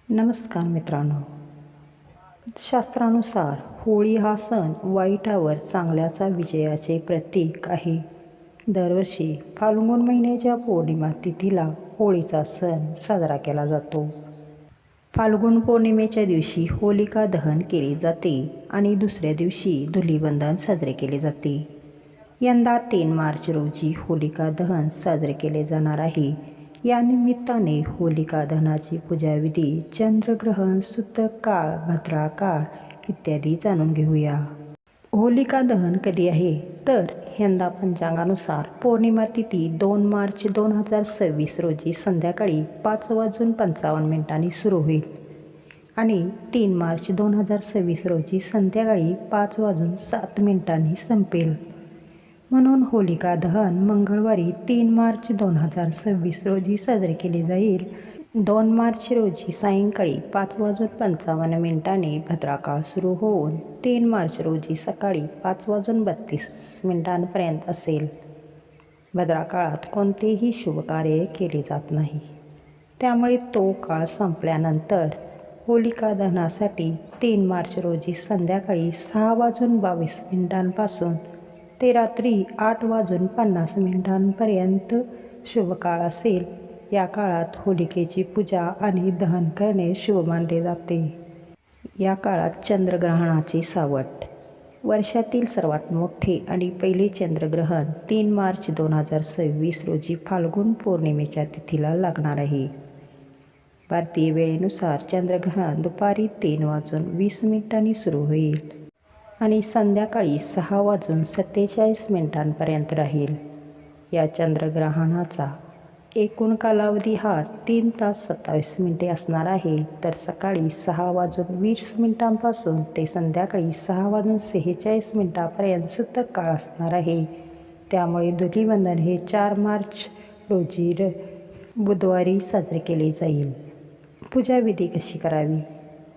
नमस्कार मित्रांनो. शास्त्रानुसार होळी हा सण वाईटावर चांगल्याचा विजयाचे प्रतीक आहे. दरवर्षी फाल्गुन महिन्याच्या पौर्णिमा तिथीला होळीचा सण साजरा केला जातो. फाल्गुन पौर्णिमेच्या दिवशी होलिका दहन केले जाते आणि दुसऱ्या दिवशी धुलीवंदन साजरे केले जाते. यंदा 3 मार्च रोजी होलिका दहन साजरे केले जाणार आहे. या निमित्ताने होलिका दहनाची पूजाविधी, चंद्रग्रहण, सूतक काळ, भद्रा काळ इत्यादी जाणून घेऊया. होलिका दहन कधी आहे तर यंदा पंचांगानुसार पौर्णिमा तिथी 2 मार्च 2026 रोजी संध्याकाळी 5:55 सुरू होईल आणि 3 मार्च 2026 रोजी संध्याकाळी 5:07 संपेल. म्हणून होलिका दहन मंगळवारी 3 मार्च 2026 रोजी साजरे केले जाईल. 2 मार्च रोजी सायंकाळी 5:55 भद्राकाळ सुरू होऊन 3 मार्च रोजी सकाळी 5:32 पर्यंत असेल. भद्राकाळात कोणतेही शुभकार्य केले जात नाही, त्यामुळे तो काळ संपल्यानंतर होलिका दहनासाठी 3 मार्च रोजी संध्याकाळी 6:22 पासून ते रात्री 8:50 पर्यंत शुभ काळ असेल. या काळात होलिकेची पूजा आणि दहन करणे शुभ मानले जाते. या काळात चंद्रग्रहणाची सावट. वर्षातील सर्वात मोठे आणि पहिले चंद्रग्रहण 3 मार्च 2026 रोजी फाल्गुन पौर्णिमेच्या तिथीला लागणार आहे. भारतीय वेळेनुसार चंद्रग्रहण दुपारी 3:20 सुरू होईल आणि संध्याकाळी 6:47 पर्यंत राहील. या चंद्रग्रहणाचा एकूण कालावधी हा 3 तास 27 मिनिटे असणार आहे. तर सकाळी 6:20 पासून ते संध्याकाळी 6:46 पर्यंत सूतक काळ असणार आहे. त्यामुळे धुलीवंदन हे 4 मार्च रोजी बुधवारी साजरे केले जाईल. पूजाविधी कशी करावी?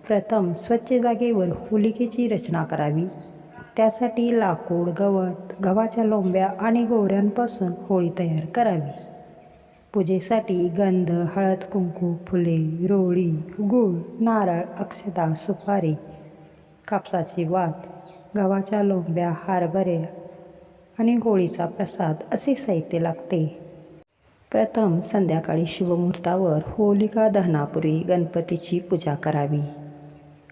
प्रथम स्वच्छ जागेवर होलिकेची रचना करावी. त्यासाठी लाकूड, गवत, गव्हाच्या लोंब्या आणि गोवऱ्यांपासून होळी तयार करावी. पूजेसाठी गंध, हळद, कुंकू, फुले, रोळी, गूळ, नारळ, अक्षता, सुपारी, कापसाची वात, गव्हाच्या लोंब्या, हरभरे आणि होळीचा प्रसाद असे साहित्य लागते. प्रथम संध्याकाळी शुभमुहूर्तावर होलिका दहनापूर्वी गणपतीची पूजा करावी.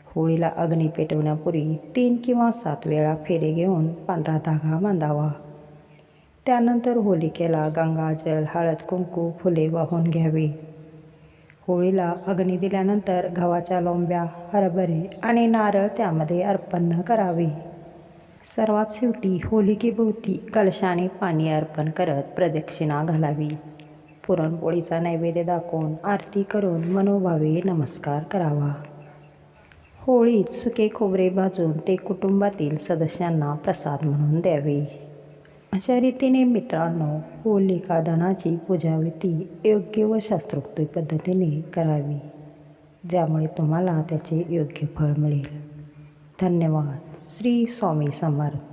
होळीला अग्नी पेटवण्यापूर्वी 3 किंवा 7 वेळा फेरे घेऊन पांढरा धागा बांधावा. त्यानंतर होलिकेला गंगाजल, हळद, कुंकू, फुले वाहून घ्यावे. होळीला अग्नी दिल्यानंतर गव्हाच्या लोंब्या, हरभरे आणि नारळ त्यामध्ये अर्पण करावे. सर्वात शेवटी होलिकेभोवती कलशाने पाणी अर्पण करत प्रदक्षिणा घालावी. पुरणपोळीचा नैवेद्य दाखवून आरती करून मनोभावे नमस्कार करावा. होळीत सुके खोबरे भाजून ते कुटुंबातील सदस्यांना प्रसाद म्हणून द्यावे. अशा रीतीने मित्रांनो, होलिका दहनाची पूजाविधी योग्य व शास्त्रोक्त पद्धतीने करावी, ज्यामुळे तुम्हाला त्याचे योग्य फळ मिळेल. धन्यवाद. श्री स्वामी समर्थ.